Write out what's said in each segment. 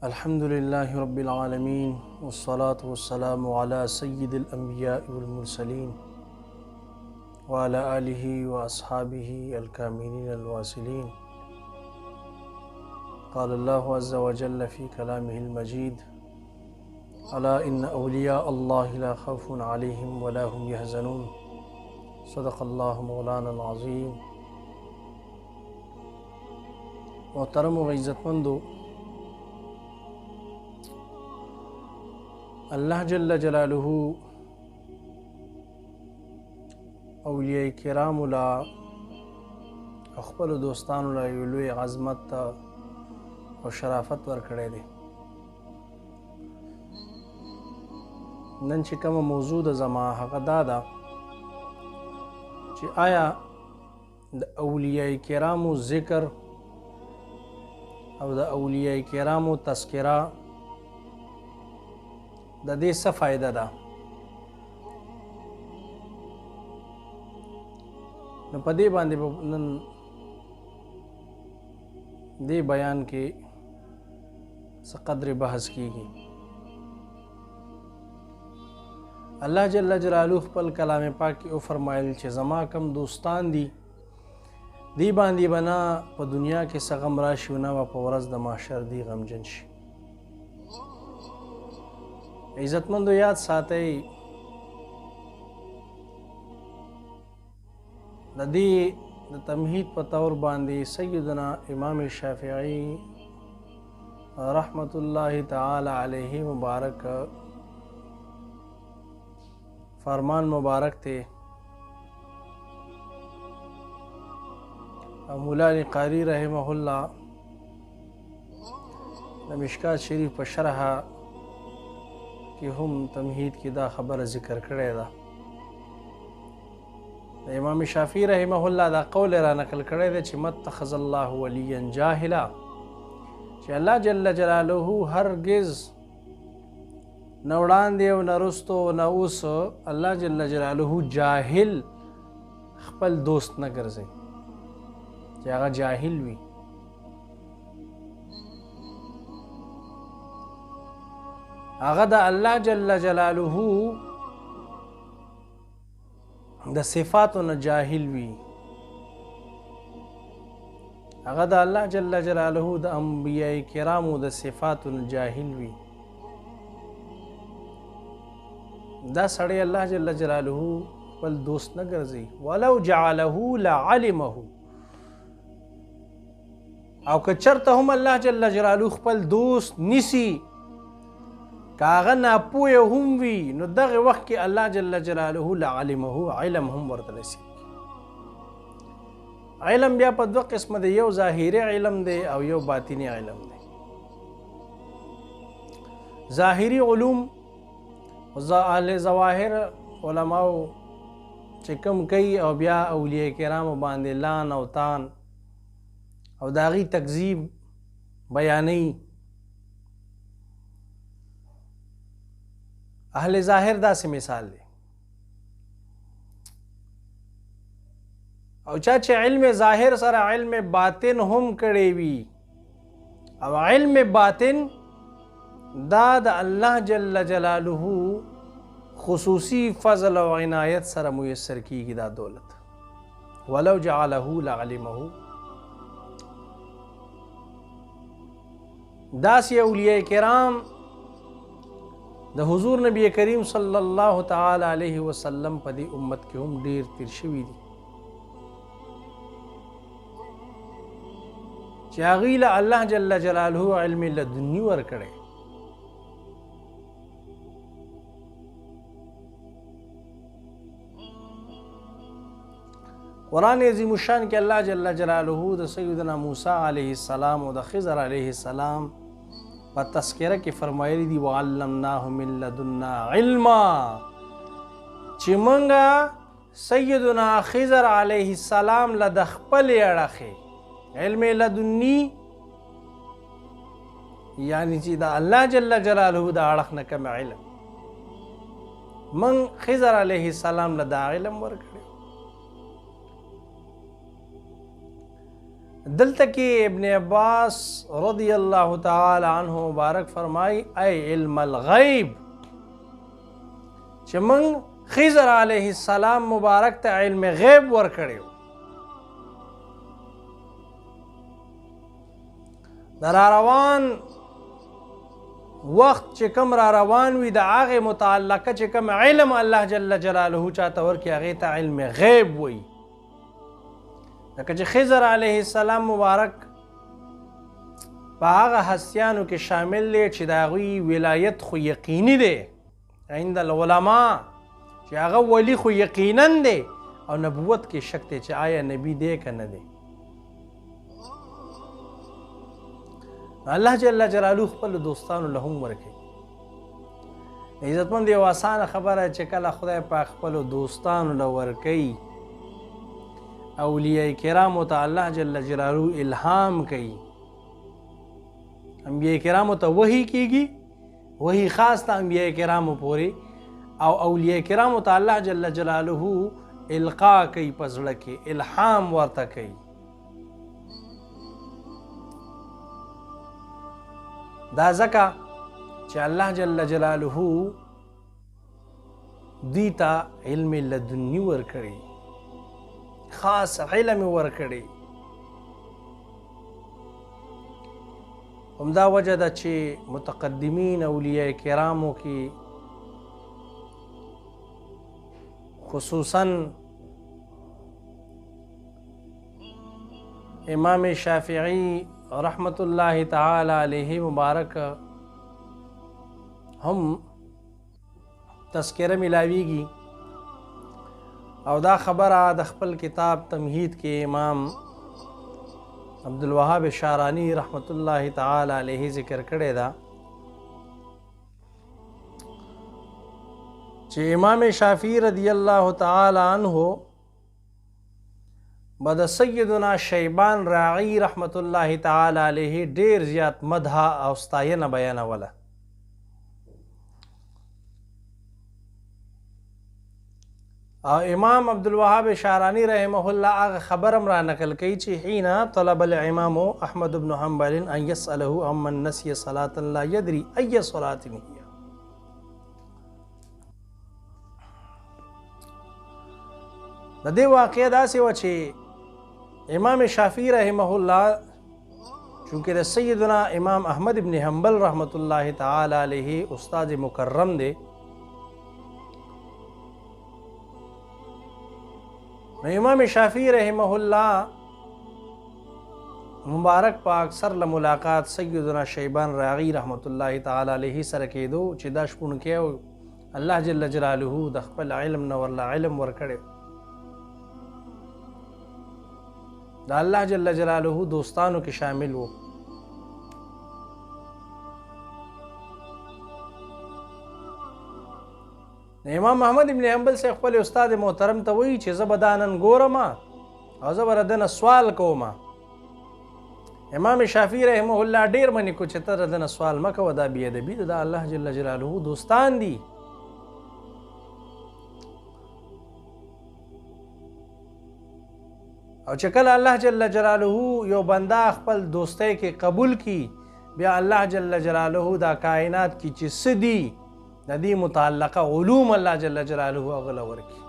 الحمد لله رب العالمين والصلاة والسلام على سيد الأنبياء والمرسلين وعلى آله وأصحابه الكاملين الواصلين. قال الله عز وجل في كلامه المجيد: ألا إن أولياء الله لا خوف عليهم ولا هم يحزنون. صدق الله مولانا العظيم. محترم و عزتمندو، اللہ جل جلالہ اولیاء کرام لا خپل دوستانو لا یو لوی عظمت او شرافت ورکړی دی. نن چې کومه موضوع د زما هغه دا ده چې آیا د اولیاء کرامو ذکر او د اولیاء کرامو تذکره د دې څه فائدہ ده؟ نو په دې باندې نن دې بیان کې څه قدر بحث کیږي. الله جل جلاله خپل کلام پاک کې او فرمایل چې زما کم دوستان دي دی باندې بنا په دنیا کې څه غم راشي نه په ورځ د محشر دی غمجن شي. عزتمندو یاد ساتئ د دې د تمهید په طور باندې سیدنا امام شافعی رحمت الله تعالی علیه مبارک فرمان مبارک ته مولانا قاری رحمه الله د مشکات شریف په شرح کې هم تمهید کې دا خبره ذکر کړې ده. امام شافعی رحمه الله دا قول را نقل کړی دی چې متخذ الله ولیا جاهلا، چې الله جل جلاله هرگز نه وړاندې او نه رستو نه اوس الله جل جلاله جاهل خپل دوست نه ګرځي چې هغه جاهل وي. هغه د الله جل جلاله د صفاتو نه جاهل وي. هغه د الله جل جلاله د انبیاء کرامو د صفاتو نه جاهل وي. دا سړی الله جل جلاله خپل دوست نه ګرځي. ولو جعله لعلمه، او که چرته هم الله جل جلاله خپل دوست نیسی کاغه ناپوه هم وي نو دغه وخت کې الله جل جلاله لعلمه، علم هم ورته نصیب. علم بیا په دوه قسمه دی، یو ظاهري علم دی او یو باطنی علم دی. ظاهري علوم اهل ظواهر علماو چې کوم کوي او بیا اولیاء کرامو باندې لان او تان او داغي تکذیب بیانوي. اهل ظاهر داسې مثال دی. او چا چې علم ظاهر سره علم باطن هم کړی وي، او علم باطن دا د الله جل جلاله خصوصي فضل او عنایت سره میسر کیږي دا دولت. ولو جعله لعلمه، داسې اولیاء کرام د حضور نبی کریم صلی الله تعالی علیه وسلم په دې امت کې هم ډیر تیر شوي دي چې هغوی له الله جل جلاله علم لدني ورکړی. قرآن عظیم الشان کې الله جل جلاله د سیدنا موسی علیه السلام او د خضر علیه السلام په تذکره کې فرمایلی دي وعلمناه من لدنا علما، چې مونږه سیدنا خضر علیه السلام له د خپل اړخې علم لدني، یعنی چې د الله جل جلاله د اړخ نه کوم علم مونږ خضر علیه السلام له دا علم ورکړی. دلته کې ابن عباس رضی الله تعالی عنہ مبارک فرمای ای علم الغیب چې موږ خضر علیه السلام مبارک ته علم غیب ورکړیو د روان وخت چې کوم را روان وي د هغې متعلقه چې کوم علم الله جل جلاله چاته ورکړي هغې ته علم غیب وایي لکه چې خضر علیه السلام مبارک په هغه هستیانو کې شامل دی چې د هغوی ولایت خو یقیني دی عند العلماء چې هغه ولی خو یقینا دی او نبوت کې شک دی چې آیا نبی دی که نه دی الله جل جلاله خپل دوستانو له هم ورکوي عزتمند یو اسانه خبره چې کله خدای پاک خپلو دوستانو له ورکوي اولیاء کرامو ته الله جل جلاله الهام کوي انبیاء کرامو ته وحی کیږي وحی خاص ته انبیاء کرامو پورې او اولیاء کرامو ته الله جل جلاله القا کوي په زړه کې الهام ورته کوي دا ځکه چې الله جل جلاله دوی ته علم لدنی ورکړي خاص علم ورکړي همدا وجه ده چې متقدمین اولیاء کرامو کې خصوصا امام شافعی رحمت الله تعالی علیه مبارک هم تذکره ملاویږي او دا خبره د خپل کتاب تمهید کې امام عبدالوهاب شعرانی رحمت الله تعالی علیه ذکر کړی دا چې امام شافعی رضی الله تعالی عنہ بعد سیدنا شیبان راعی رحمت الله تعالی علیه ډیر زیات مدح او ستاینه بیانوله او امام عبدالوهاب شعرانی رحمه الله هغه خبرم را نقل کوي چې حين طلب الامام احمد بن حنبل ان يسأله عمن نسي صلاة لا يدري اي صلاة هي د دې واقعه داسې و چې امام شافعی رحمه الله چونکه د سیدنا امام احمد بن حنبل رحمت الله تعالی علیه استاد مکرم دی نو امام شافعی رحمه الله مبارک په اکثر له ملاقات سیدنا شیبان راغی رحمت الله تعالی علیه سره کېدو چې دا شپونکی الله جل جلاله د خپل علم نه ورله علم ورکړی دا الله جل جلاله دوستانو کې شامل وو امام محمد ابن حنبل سے خپل استاد محترم ته وایي چې زه به دا نن ګورم او زه به د نه سوال کوم امام شافعی رحمه الله ډیر منې کو چې ته د نه سوال مه کوه دا بې ادبي ده دا الله جل جلاله دوستان دي او چې کله الله جل جلاله یو بنده خپل دوستی کې قبول کی بیا الله جل جلاله دا کائنات کې چې څه دي د دې متعلقه علوم الله جل جلاله هغه ورکړي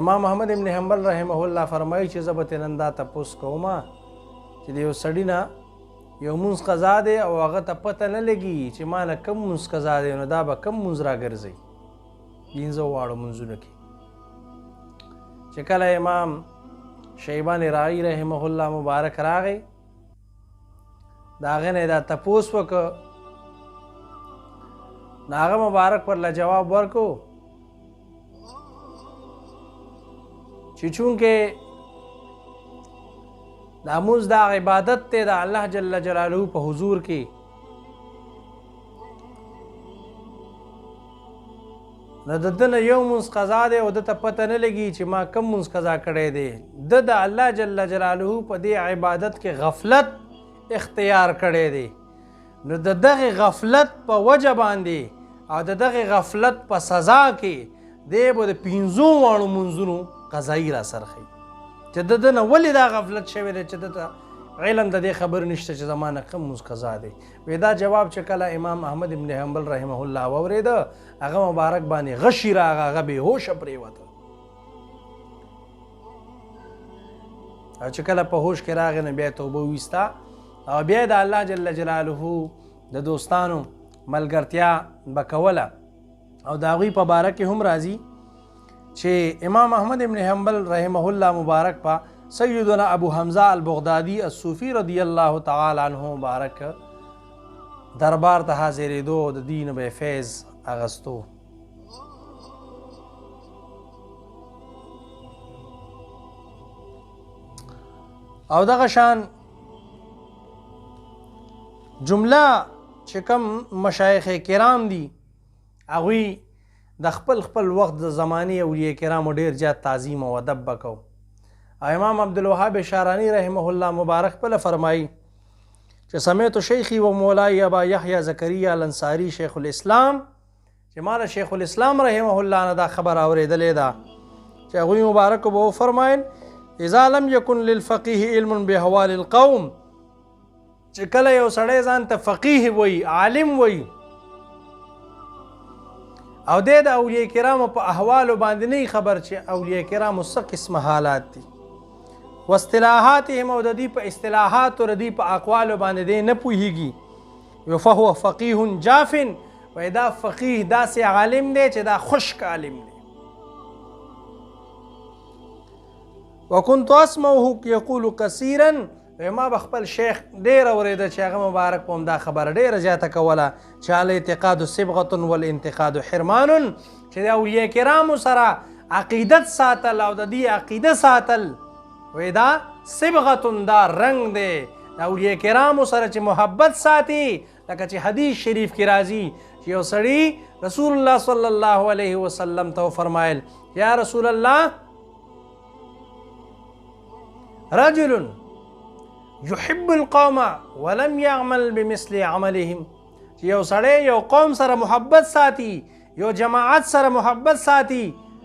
امام محمد ابن حنبل رحمه الله فرمایي چې زه به ترې نن دا تپوس کوم چې د یو سړي نه یو مونځ قضا دی او هغه ته پته نه لګي چې ما نه کم مونځ قضا دی نو دا به کم مونځ راګرځي پنځه واړو مونځونو کې چې کله امام شیبان راعی رحمه الله مبارک راغی د هغه نه دا تپوس وکړه نو هغه مبارک ورله جواب ورکړو چې چونکې دا مونځ دا عبادت دی د الله جل جلاله په حضور کې نو د ده نه یو مونځ قضا دی او ده ته پته نه لګي چې ما کم مونځ قضا کړی دی ده د الله جل جلاله په دې عبادت کې غفلت اختیار کړی دی نو د دغه غفلت په وجه باندې او د دغه غفلت په سزا کې دی به د 15 واړو مونځونو قضایي را سره ښیي چې د ده نه ولې دا غفلت شوی دی چې ده ته علم د دې خبر نشته چې زما نه کوم مونځ قضا دی. وی دا جواب چې کله امام احمد ابن حنبل رحمه الله واورېده هغه مبارک باندې غشي راغه، هغه بېهوشه پرېوته. او چې کله په هوش کې راغی نو بیا توبه وویسته او بیا د الله جل جلاله د دوستانو ملګرتیا به کوله. او د هغوی په باره کې هم راځي چې امام احمد ابن حنبل رحمه الله مبارک په سیدنا ابو حمزه البغدادي الصوفي رضی الله تعالی عنه مبارک دربار ته حاضرېدو د دین به فیض اغستو. او دغه شان جمله چې کوم مشایخ کرام دي هغوی د خپل وخت د زمانې اولیاء کرامو ډېر زیات تعظیم او ادب به کو. امام عبدالوهاب شعراني رحمه الله مبارک خپله فرمایي چې سمعت شیخي و مولای ابا یحیی زکریا الانصاري شیخ الاسلام چې ما د شیخ الاسلام رحمه الله نه دا خبر اورېدلې ده چې هغوی مبارک به وفرمایل اذا لم یکن للفقیه علم بحوال القوم چې کله یو سړی ځان ته فقیه وایي عالم وایي او د اولیاء کرامو په احوالو باندې نه خبر چې اولیاء کرامو څه قسمه حالات دي و اصطلاحاتهم او د دوی په اصطلاحاتو د دوی په اقوالو باندې دی نه پوهیږي فهو فقیه جاف وایي دا فقیه داسې عالم دی چې دا خشک عالم دی. وكنت اسمعه يقول كثيرا ما بخپل شیخ ډیر اوریده چې هغه مبارک په همدا خبره ډیره زیاته کوله چې الاعتقاد صبغه والانتقاد حرمان چې د اولیاء کرامو سره عقیدت ساتل او د دې عقیده ساتل وی دا صبغه دا رنگ دی. د اولیاء کرامو سره چې محبت ساتي لکه چې حدیث شریف کې راځي چې یو سړي رسول الله صلی الله علیه وسلم ته فرمایل یا رسول الله رجل يحب القوم ولم يعمل بمثل عملهم چې یو سړی یو قوم سره محبت ساتي یو جماعت سره محبت ساتي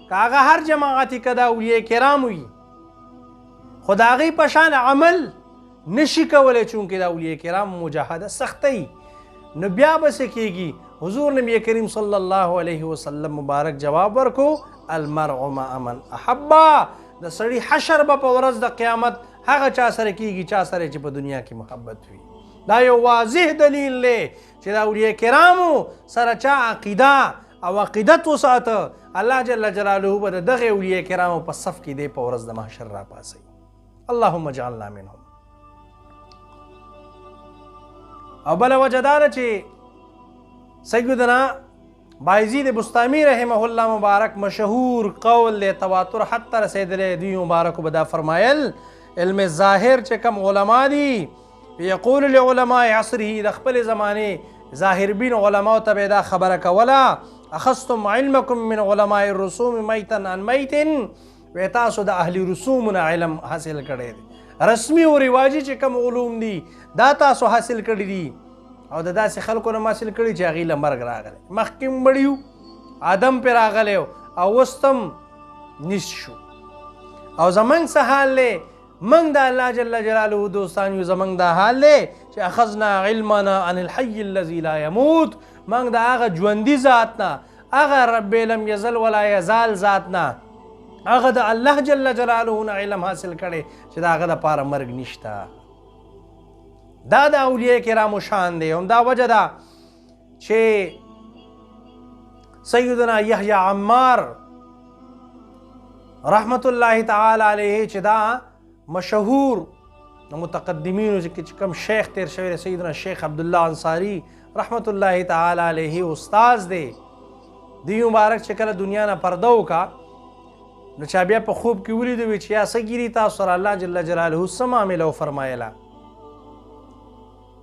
که هغه هر جماعتي که د اولیاء کرام وي خو د هغې په شان عمل نشي کولی چونکې د اولیاء کرام مجاهده سختوي نو بیا به څه کېږي. حضور نبی کریم صلی الله علیه وسلم مبارک جواب ورکو المرء مع من احبه د سړي حشر به په ورځ د قیامت هغه چا سره کېږي چا سره چې په دنیا کې محبت وي. دا یو واضح دلیل دی چې د اولیاء کرامو سره چا عقیده او عقیدت وساته الله جل جلاله به د دغې اولیاء کرامو په صف کې دی په ورځ د محشر راپاسوي. اللهم اجعلنا منهم. او بله وجه دا ده چې سیدنا بایزید بستامی رحمه الله مبارک مشهور قول دی تواتر حتی رسیدلی دوی مبارکو به دا فرمایل علم ظاهر چې کم علما دي یقول لعلماء عصره د خپل زمانې ظاهر بین علماو ته به دا خبره کوله اخذتم علمکم من علماء الرسوم میتا عن میت وی تاسو د اهل رسومونه علم حاصل کړی دی رسمي او رواجي چې کم علوم دي دا تاسو حاصل کړي دي او د داسې خلکو نه حاصل کړي چې هغوی له مرګ راغلی مخکې مړي یو آدم پرې راغلی او اوس هم نیست شو او زمونږ څه حال دی موږ د الله جل جلاله دوستان یو زمونږ دا حال دی چې اخذنا علمنا عن الحي الذي لا يموت موږ د هغه ژوندي ذات نه هغه رب لم یزل ولا یزال ذات نه هغه د الله جل جلاله نه علم حاصل کړي چې د هغه دپاره مرګ نشته. دا د اولیاء کرامو شان دی. همدا وجه ده چې سیدنا یحیی عمار رحمت الله تعالی علیه چې دا مشهور متقدمینو چې کم شیخ تیر شوی سیدنا شیخ عبدالله انصاری رحمت الله تعالی علیه استاذ دی. دی مبارک چې کله دنیا نه پرده وکړه نو چا بیا په خوب کې ولیدو وی چې یا څه ګیري تاسو سره الله جل جلاله څه معامله وفرمایله.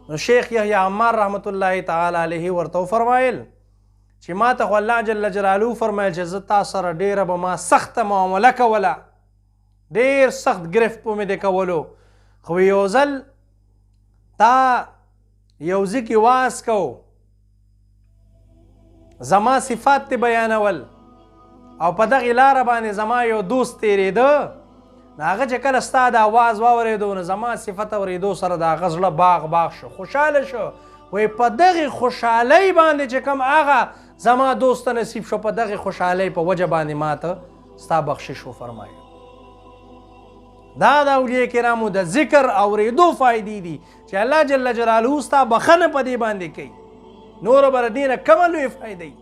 نو شیخ یحیی عمار رحمت الله تعالی علیه ورته وفرمایل چې ما ته خو الله جل جلاله فرمایل چې زه تا سره ډیره به ما سخته معامله کوله ډیر سخت گرفت په مې د کولو خو یو ځل تا یو ځای کې واز کو زما صفات ته بیانول او په دغې لاره باندې زما یو دوست تېرېده نو هغه چې کله ستا د اواز واورېدو نو زما صفت اورېدو سره د هغه زړه باغ شو خوشحاله شو وایي په دغې خوشحالۍ باندې چې کوم هغه زما دوست ته نصیب شو په دغې خوشحالۍ په وجه باندې ما ته ستا بخشش وفرمایه دا د اولیاء کرامو د ذکر اورېدو فایدې دي چې الله جل جلاله ستا بخنه په دې باندې کوي نور به د دې نه کومه لویې فایدې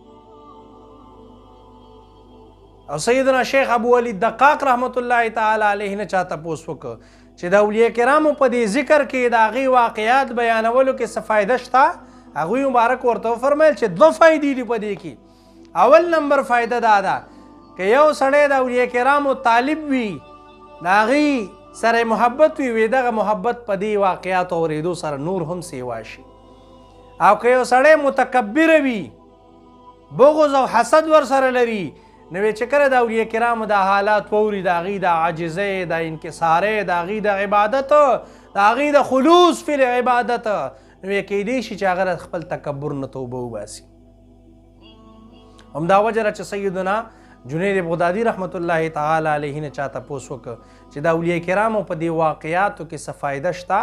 او سیدنا شیخ ابو علي دقاق رحمت الله تعالی علیه نه چا تپوس وکړه چې د اولیاء کرامو په دې ذکر کې د هغې واقعات بیانولو کې څه فایده شته هغوی مبارک ورته وفرمیل چې دوه فایدې دي په دې کې اول نمبر فایده دا ده که یو سړی د اولیاء کرامو طالب وي د هغې سره محبت وي دغه محبت په دې واقعاتو اورېدو سره نور هم سیوا شي او که یو سړی متکبره وي بغض او حسد ورسره لري نو چې کله د اولیاء کرامو د حالات واوري د هغې د عاجزۍ د انکسارۍ د هغې د عبادت د هغې د خلوص فی العبادت نو یې کیدی شي چې هغه د خپل تکبر نه توبه وباسي همدا وجه ده چې سیدنا جنید بغدادي رحمت الله تعالی علیه نه چا تپوس وکړه چې د اولیاء کرامو په دې واقعاتو کې څه فایده شته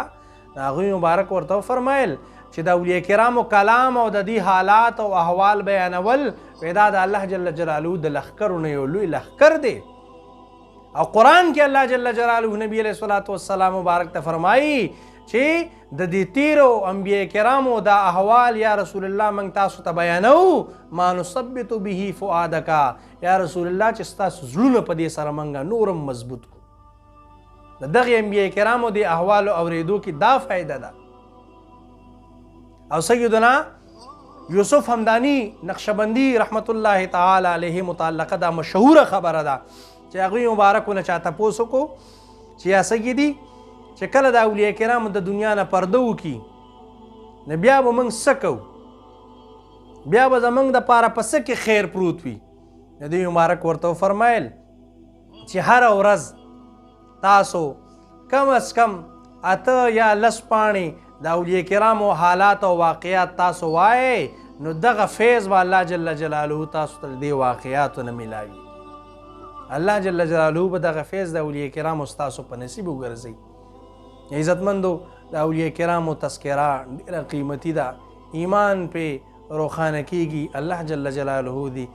د هغوی مبارک ورته وفرمیل چې د اولیاء کرامو کلام او د دې حالات او احوال بیانول دا د الله جل جلاله د لښکرو نه یو لوی لښکر دی او قرآن کې الله جل جلاله نبی علیه الصلاة والسلام مبارک ته فرمایي چې د دې تیرو انبیاء کرامو دا احوال یا رسول الله موږ تاسو ته بیانو ما نثبت به فؤادک یا رسول الله چې ستاسو زړونه په دې سره موږ نورم مضبوط کړو د دغې انبیاء کرامو د احوالو اورېدو کې دا فایده ده او سیدنا یوسف همدانی نقشبندی رحمت الله تعالی علیه متعلقه دا مشهوره خبره ده چې هغوی مبارکو نه چا تپوس وکړو چې یا سیدي چې کله د اولیاء کرامو د دنیا نه پرده وکړي نو بیا به موږ څه کوو بیا به زموږ دپاره په څه کې خیر پروت وي د دوی مبارک ورته وفرمیل چې هره ورځ تاسو کم از کم 8 یا 10 پاڼې د اولیاء کرامو حالات او واقعات تاسو وایئ نو دغه فیض به الله جل جلاله تاسو ته د دې واقعاتو نه میلاوي الله جل جلاله به دغه فیض د اولیاء کرامو ستاسو په نصیب وګرځوي عزتمندو د اولیاء کرامو تذکره ډېره قیمتي ده ایمان پې روښانه کیږي الله جل جلاله دي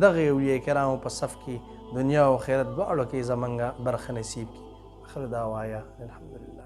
دغه اولیاء کرامو په صف کې دنیا او آخرت دواړو کې زمونږ برخه نصیب کړي آخر دعوایا الحمدلله